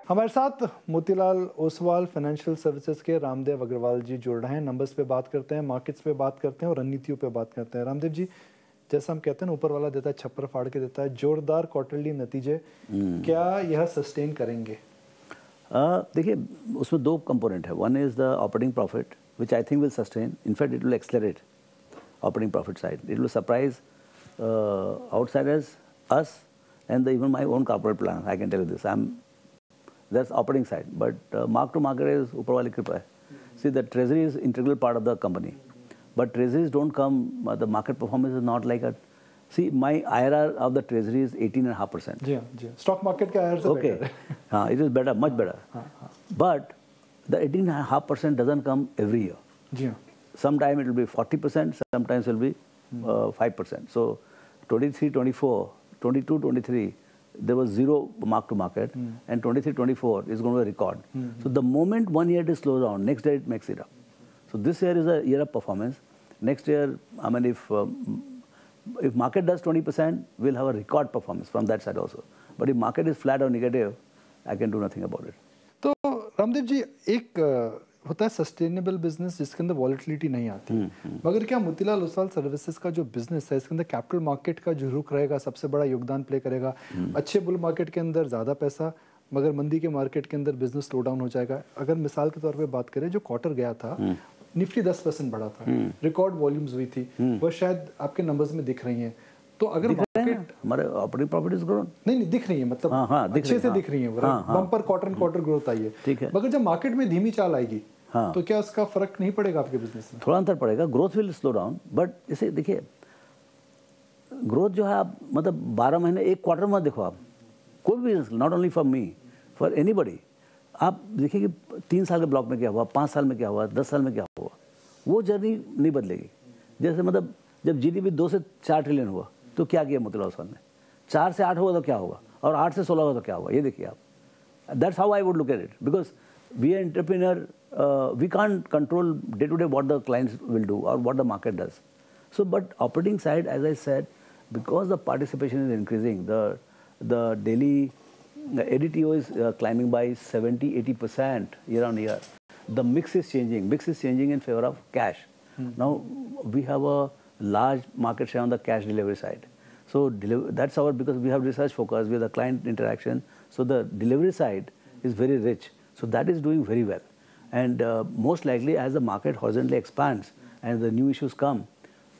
हमारे साथ Motilal Oswal financial services के रामदेव अग्रवाल जी जुड़ रहे हैं। नंबर्स पे बात करते हैं, मार्केट्स पे बात करते हैं और रणनीतियों पे बात करते हैं। रामदेव जी, जैसा हम कहते हैं ना, ऊपर वाला देता है छप्पर फाड़ के देता है, जोरदार क्वार्टरली नतीजे, क्या यह सस्टेन करेंगे? देखिए, उसमें दो कंपोनेंट है। One is the operating profit which I think will sustain, in fact it will accelerate operating profit side. It will surprise outsiders, us, and even my own corporate plan. I can tell you this. That's operating side. But mark to market is upar wali kripa hai. See, the treasury is integral part of the company. But treasuries don't come, the market performance is not like a... See, my IRR of the treasury is 18.5%. जी, stock market का IRR से okay. better. It is better, much better. But the 18.5% doesn't come every year. जी. Sometime it will be 40%, sometimes it will be 5%. So 23, 24, 22, 23, there was zero mark to market, and 23, 24 is going to be a record. So the moment one year it slows down, next year it makes it up. So this year is a year of performance. Next year, I mean, if market does 20%, we'll have a record performance from that side also. But if market is flat or negative, I can do nothing about it. तो रामदेव जी, एक होता है sustainable business जिसके अंदर volatility नहीं आती, मगर क्या मोतीलाल ओसवाल सर्विसेज का जो बिजनेस है इसके अंदर कैपिटल मार्केट का जो रुख रहेगा सबसे बड़ा योगदान प्ले करेगा? अच्छे बुल मार्केट के अंदर ज़्यादा पैसा, मगर मंदी के मार्केट के अंदर बिजनेस स्लो डाउन हो जाएगा। अगर मिसाल के तौर पे बात करें, जो क्वार्टर गया था, निफ्टी 10% बढ़ा था, रिकॉर्ड वॉल्यूम्स हुई थी, वह शायद आपके नंबर्स में दिख रही हैं। तो अगर मार्केट, हमारे ऑपरेटिंग प्रॉफिट इज ग्रोन, नहीं दिख रही है, मतलब अच्छे से दिख रही है, बम्पर क्वार्टर ग्रोथ आई है, ठीक है। मगर जब मार्केट में धीमी चाल आएगी, तो क्या उसका फर्क नहीं पड़ेगा आपके बिजनेस में? थोड़ा अंतर पड़ेगा, growth will slow down, but इसे देखिए, ग्रोथ जो है आप मतलब 12 महीने एक क्वार्टर में देखो, आप कोई भी business, not only for me, for anybody, आप देखिए कि 3 साल के ब्लॉक में क्या हुआ, 5 साल में क्या हुआ, 10 साल में क्या हुआ, वो जर्नी नहीं बदलेगी। जैसे मतलब जब जीडीपी 2 से 4 ट्रिलियन हुआ तो क्या किया मोतीलाल ओसवाल ने, 4 से 8 हुआ तो क्या होगा, और 8 से 16 हुआ तो क्या होगा, ये देखिए आप। That's how I would look at it, because we are entrepreneur, we can't control day to day what the clients will do or what the market does. So, but operating side, as I said, because the participation is increasing, the daily ADTO is climbing by 70-80% year on year. The mix is changing. Mix is changing in favor of cash. Now we have a large market share on the cash delivery side. So that's our, because we have research focus, we have the client interaction. So the delivery side is very rich. So that is doing very well. And most likely, as the market horizontally expands and the new issues come,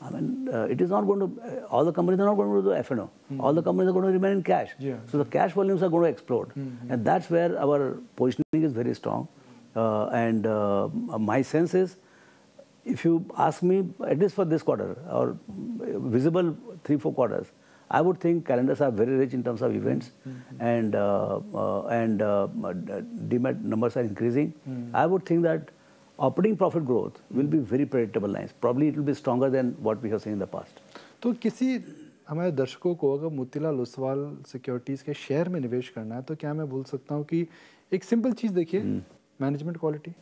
I mean, it is not going to, all the companies are not going to do F&O. All the companies are going to remain in cash. Yeah. So the cash volumes are going to explode. And that's where our positioning is very strong. And my sense is, if you ask me, at least for this quarter, or visible 3-4 quarters, I would think calendars are very rich in terms of events, and demat numbers are increasing. I would think that operating profit growth will be very predictable lines. Probably it will be stronger than what we have seen in the past. तो किसी हमारे दर्शकों को अगर Motilal Oswal securities के share में निवेश करना है, तो क्या मैं बोल सकता हूँ कि एक सिंपल चीज़ देखिए, मैनेजमेंट क्वालिटी,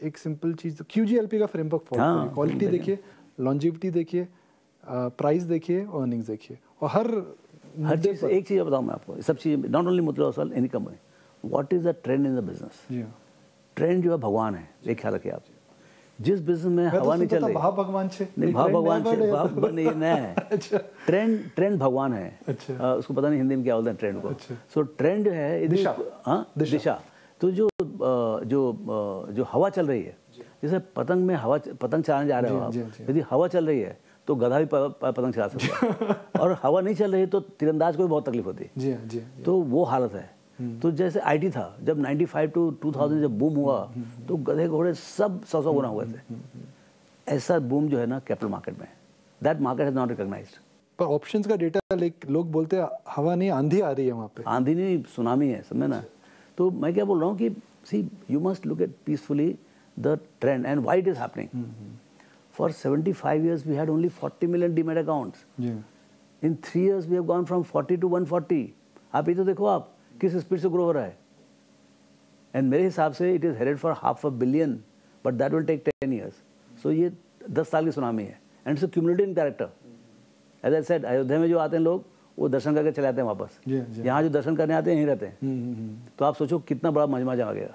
एक सिंपल चीज़ QGLP का फ्रेमवर्क फॉलो करिए, क्वालिटी देखिए, लॉन्जिविटी देखिए, प्राइस देखिए, अर्निंग्स देखिए, और हर चीज़, एक चीज़ बताऊँ मैं आपको, सब चीज़, not only Motilal Oswal, any company, what is the trend in the business? Trend जो है भगवान है, एक ख्याल रखिए आप। जिस बिजनेस में हवा नहीं चल रही, भगवान छे नहीं, भगवान नहीं है, ट्रेंड भगवान है। उसको पता नहीं हिंदी में क्या बोलते हैं ट्रेंड को। सो ट्रेंड है दिशा। तो जो हवा चल रही है, जैसे पतंग में हवा, पतंग चलाने जा रहे हो आप, यदि हवा चल रही है तो गधा भी पतंग चला सकता है, और हवा नहीं चल रही तो तीरंदाज को भी बहुत तकलीफ होती है। तो वो हालत है। तो जैसे IT था, जब 95 to 2000 जब बूम हुआ, तो गधे घोड़े सब 100 गुना हुए थे। ऐसा बूम जो है ना कैपिटल मार्केट में, that market has not recognised. पर ऑप्शंस का डेटा लोग बोलते हैं हवा नहीं, आंधी आ रही है वहाँ पे। आंधी नहीं, सुनामी है, समझे ना। तो मैं क्या बोल रहा हूँ कि see, you must look at peacefully the trend and why it is happening. For 75 years, we had only 40 million demat accounts. In 3 years, we have gone from 40 to 140. आप ये तो देखो आप किस स्पीड से ग्रो हो रहा है। एंड मेरे हिसाब से it is headed for $500 billion, but that will take 10 years. So ये 10 साल की सुनामी है, and it's a cumulative character. As I said, Ayodhya में जो आते हैं लोग, वो दर्शन करके चले आते हैं वापस। यहाँ जो दर्शन करने आते हैं यहीं रहते हैं। तो आप सोचो कितना बड़ा मजमा जमा गया।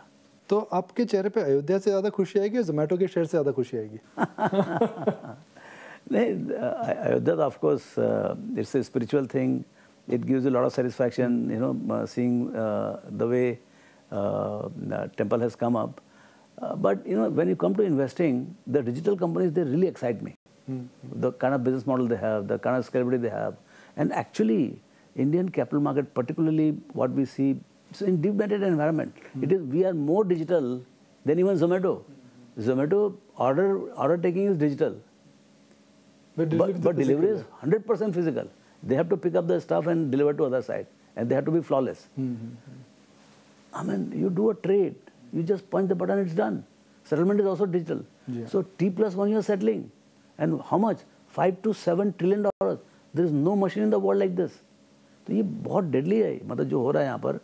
तो आपके चेहरे पे अयोध्या से ज़्यादा खुशी आएगी या जोमेटो के शेयर से ज़्यादा खुशी आएगी? नहीं, अयोध्या तो of course it's a spiritual thing, it gives a lot of satisfaction, you know, seeing the way temple has come up. But you know, when you come to investing, the digital companies, they really excite me. The kind of business model they have, the kind of scalability they have, and actually Indian capital market, particularly what we see, so in deep-netted environment, it is, we are more digital than even Zomato. Zomato order taking is digital, but delivery is 100% physical. They have to pick up the stuff and deliver to other side, and they have to be flawless. I mean, you do a trade, you just punch the button, it's done. Settlement is also digital. So T+1 you are settling, and how much? $5 to $7 trillion. There is no machine in the world like this. तो ये बहुत deadly है, मतलब जो हो रहा है यहाँ पर,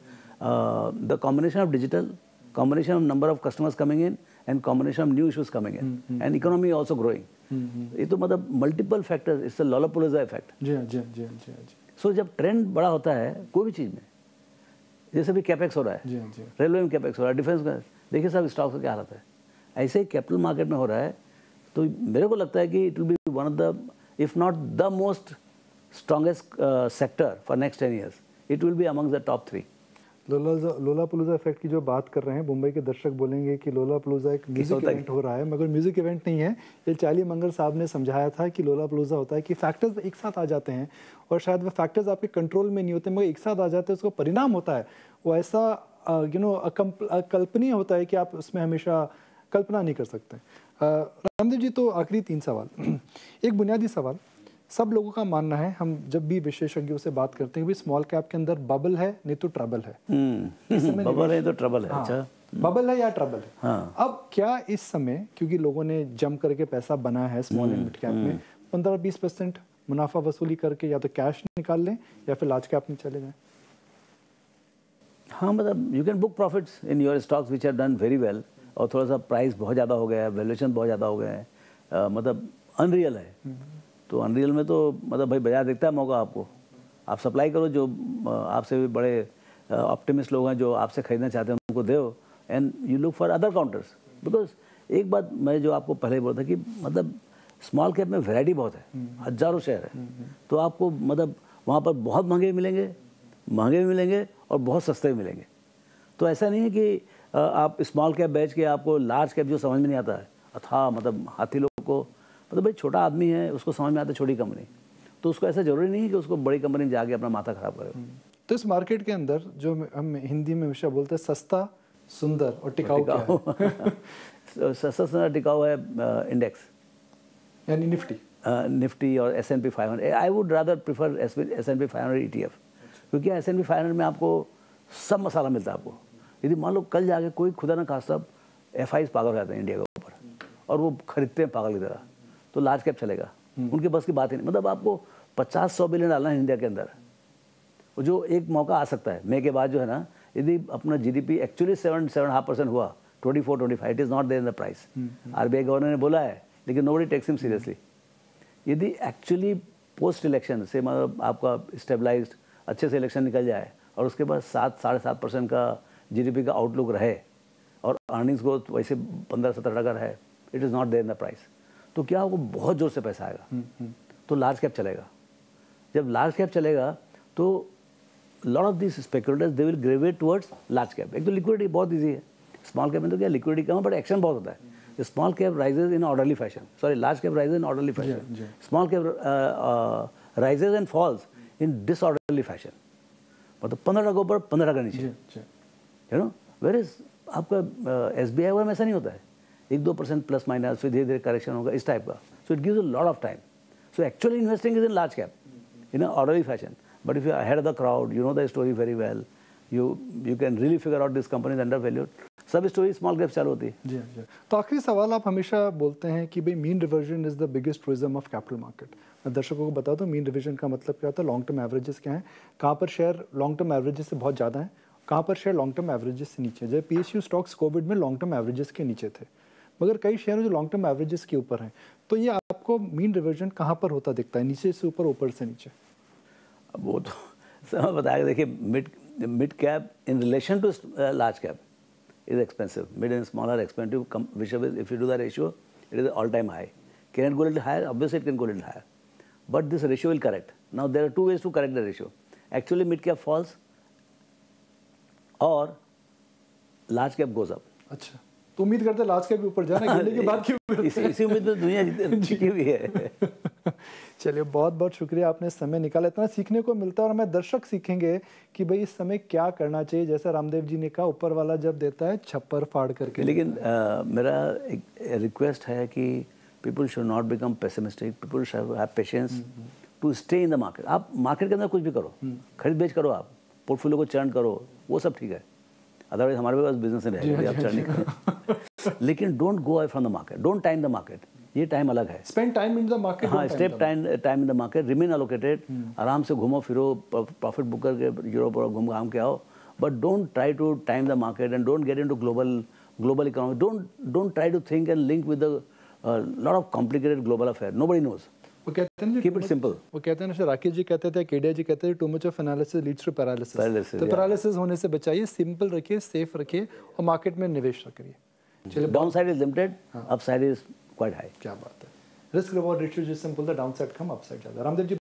the combination of digital, combination of number of customers coming in, and combination of new issues coming in, and economy also growing. ये तो मतलब multiple factors, it's a Lollapalooza effect. Ji. So जब trend बड़ा होता है कोई भी चीज़ में, जैसे भी कैपेक्स हो रहा है, रेलवे में कैपेक्स हो रहा है, डिफेंस का, देखिए सब स्टॉक्स का क्या हालत है, ऐसे ही कैपिटल मार्केट में हो रहा है। तो मेरे को लगता है कि it will be one of the, if not the most strongest sector for next 10 years, it will be among the top 3। Lollapalooza effect की जो बात कर रहे हैं, मुंबई के दर्शक बोलेंगे कि लोलापुलूजा एक म्यूजिक इवेंट हो रहा है, मगर म्यूजिक इवेंट नहीं है। ये चार्ली मंगल साहब ने समझाया था कि लोलापुलूजा होता है कि फैक्टर्स एक साथ आ जाते हैं, और शायद वो फैक्टर्स आपके कंट्रोल में नहीं होते, मगर एक साथ आ जाते हैं, उसका परिणाम होता है वो ऐसा अकल्पनीय होता है कि आप उसमें हमेशा कल्पना नहीं कर सकते। रामदेव जी, तो आखिरी 3 सवाल। एक बुनियादी सवाल, सब लोगों का मानना है, हम जब भी विशेषज्ञों से बात करते हैं कि स्मॉल कैप के अंदर बबल है नहीं तो ट्रबल है। बबल है तो ट्रबल है। हाँ, अच्छा, बबल है या ट्रबल है। हाँ। अब क्या इस समय, क्योंकि लोगों ने जम करके पैसा बनाया है स्मॉल एंड मिड कैप में, 15-20% मुनाफा वसूली करके या तो कैश निकाल लें या फिर लार्ज कैप में चले जाएं? हाँ, मतलब you can book profits in your stocks which have done very well, और थोड़ा सा प्राइस बहुत ज़्यादा हो गया है, वैल्यूएशन बहुत ज़्यादा हो गया है, मतलब अनरियल है। तो अनरियल में तो मतलब भाई बाजार देखता है मौका आपको, आप सप्लाई करो, जो आपसे भी बड़े ऑप्टिमिस्ट लोग हैं जो आपसे खरीदना चाहते हैं उनको दो, and you look for other counters. Because एक बात मैं जो आपको पहले बोला था कि मतलब स्मॉल कैप में वैरायटी बहुत है, हज़ारों शेयर है, तो आपको मतलब वहाँ पर बहुत महंगे भी मिलेंगे और बहुत सस्ते भी मिलेंगे। तो ऐसा नहीं है कि आप स्मॉल कैप बेच के आपको लार्ज कैप जो समझ में नहीं आता है, अथा मतलब हाथी लोग को, मतलब भाई छोटा आदमी है उसको समझ में आता है छोटी कंपनी, तो उसको ऐसा जरूरी नहीं है कि उसको बड़ी कंपनी में जाके अपना माथा खराब करे। तो इस मार्केट के अंदर जो हम हिंदी में हमेशा बोलते हैं सस्ता, सुंदर और टिकाऊ क्या है? सस्ता सुंदर टिकाऊ है इंडेक्स, यानी निफ्टी और S&P 500। I would rather prefer S&P 500 ETF, क्योंकि S&P 500 में आपको सब मसाला मिलता है। आपको यदि मान लो कल जाके कोई खुदा ना खास्ता FIs पागल हो जाते हैं इंडिया के ऊपर और वो खरीदते हैं पागल की तरह, तो लार्ज कैप चलेगा, उनके बस की बात ही नहीं। मतलब आपको 50-100 बिलियन डालना है इंडिया के अंदर, वो जो एक मौका आ सकता है मई के बाद जो है ना, यदि अपना GDP एक्चुअली 7.5% हुआ, 24-25, it is not there in the price. RBI governor ने बोला है, लेकिन नोबडी टेक्स हिम सीरियसली। यदि एक्चुअली पोस्ट इलेक्शन से मतलब आपका स्टेबलाइज्ड अच्छे से इलेक्शन निकल जाए और उसके बाद 7-7.5% का GDP का आउटलुक रहे और अर्निंग्स ग्रोथ वैसे 15-17% है, it is not there in the price, तो क्या होगा, बहुत जोर से पैसा आएगा, तो लार्ज कैप चलेगा। जब लार्ज कैप चलेगा तो lot of this speculators they will gravitate towards large cap. एक तो लिक्विडिटी बहुत ईजी है, स्मॉल कैप में तो क्या लिक्विडिटी कम है बट एक्शन बहुत होता है। Small cap rises in orderly fashion, sorry large cap rises in orderly fashion, small cap rises and falls in disorderly fashion, मतलब 15 के ऊपर 15 का नीचे, यू नो। वेयर इज आपका SBI में ऐसा नहीं होता है, 1-2% प्लस माइनस, फिर धीरे धीरे करेक्शन होगा इस टाइप का। So it gives a lot of time. So actually investing is in large cap in a orderly fashion, but if you are ahead of the crowd, you know the story very well, you can really figure out this company is undervalued। सब story small cap चालू होती है। जी। तो आखिरी सवाल, आप हमेशा बोलते हैं कि भाई mean reversion is the biggest rhythm of capital market. मैं दर्शकों को बता दूं मीन रिवर्जन का मतलब क्या होता है, लॉन्ग टर्म एवरेजेस क्या है, कहाँ पर शेयर लॉन्ग टर्म एवरेजेस से बहुत ज़्यादा है, कहाँ पर शेयर लॉन्ग टर्म एवरेजेस से नीचे है। जैसे PSU स्टॉक्स कोविड में लॉन्ग टर्म एवरेजेस के नीचे थे, मगर कई शेयर जो लॉन्ग टर्म एवरेजेस के ऊपर हैं। तो ये आपको मीन रिवर्जन कहाँ पर होता दिखता है, नीचे से ऊपर, ऊपर से नीचे? अब वो तो समय बताएगा। देखिए mid cap in relation to large cap is expensive. Mid and smaller expensive, whichever, if you do the ratio, it is all time high. Can it go a little higher? Obviously, it can go a little higher. But this ratio will correct. Now, there are two ways to correct the ratio. Actually, mid cap falls or large cap goes up. अच्छा, तो उम्मीद करते हैं large cap के ऊपर जाना, गिरने के बाद क्यों? इसी उम्मीद में दुनिया जीती हुई है। चलिए, बहुत बहुत शुक्रिया, आपने समय निकाला, इतना सीखने को मिलता है और हमें दर्शक सीखेंगे कि भाई इस समय क्या करना चाहिए। जैसा रामदेव जी ने कहा, ऊपर वाला जब देता है छप्पर फाड़ करके। लेकिन मेरा एक रिक्वेस्ट है कि people should not become pessimistic, people should have patience to stay in the market. आप मार्केट के अंदर कुछ भी करो, खरीद बेच करो, आप पोर्टफोलियो को चर्न करो, वो सब ठीक है, अदरवाइज हमारे पास बिजनेस नहीं रहेगा, आप चर्न नहीं करो। लेकिन don't go away from the market, don't time the market, ये टाइम अलग है। Spend time in the market. हाँ, step time in the market, remain allocated, आराम से घूमो फिरो, प्रॉफिट बुक करके यूरोप और घूम घाम के आओ, but don't try to time the market and don't get into global economy. Don't try to think and link with lot of complicated global affair, nobody knows. वो कहते हैं कीप इट सिंपल। वो कहते हैं ना, राकेश जी कहते थे, केडिया जी कहते थे, too much of analysis leads to paralysis. तो पैरालिसिस होने से बचाइए, सिंपल रखिए, सेफ रखिए और मार्केट में निवेश करिए। चलिए, down side is limited, up side is quite high. क्या बात है। रिस्क रिवॉर्ड रेशियो जिस simple, the down side come, up side ज्यादा। रामदेव जी